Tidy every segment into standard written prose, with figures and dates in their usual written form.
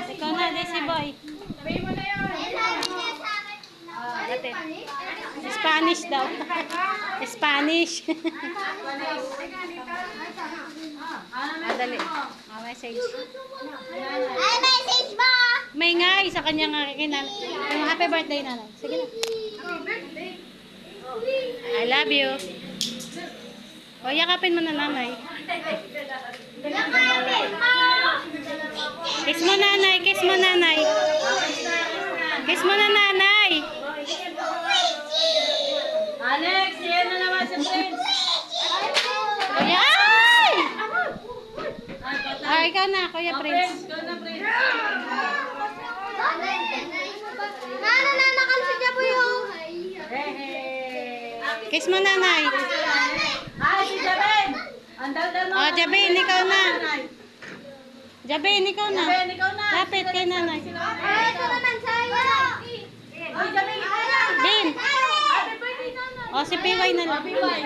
Ikaw na, Desi Boy. Sabihin mo na yun. Dati. Spanish daw. Spanish. Dali. Message. Ay, message mo! May nga, sa kanya nga kinan. Happy birthday, nanay. Sige na. I love you. O, yakapin mo na, nanay. Yakapin mo! Kiss mo, nanay. Kiss mo, nanay. Kiss mo na, nanay. Alex, yan na naman si Prince. Kuya, ay! Ah, ikaw na, Kuya Prince. Go na, Prince. Nana, nakalsi niya po yung... Kiss mo, nanay. Ay, si Jaben. Ang dal-dal mo. O, Jabin, ikaw na. Jabin, ikaw na. Jaben, ikaw na. Lapit kay nanay. Ay, ito naman sa'yo! Oy, Jaben, ikaw na. Bin. Happy birthday, Nanay. O, si PY na lang. Happy birthday.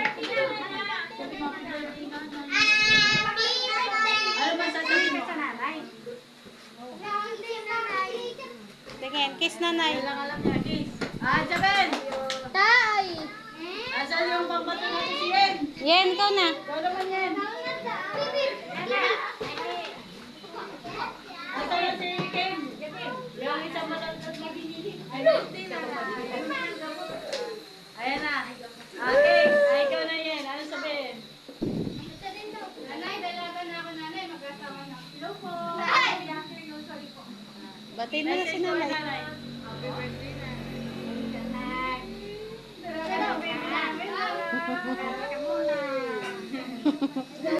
Ano ba sasabihin mo? Tingin, kiss nanay. Kailangan alam niya, kiss. Ah, Jaben. Tay! Asan yung pambato natin si Yen? Yen, ikaw na. Ikaw naman, Yen. Asan yung si Ken? Yung isang malantot na binili. Ayan na. Okay. Ay, ikaw na, Yen. Ano sabihin? Nanay, dalaga na ako, nanay. Mag-asawa na. Hello po. Batiin mo na si nanay. Happy birthday na. Hello, baby.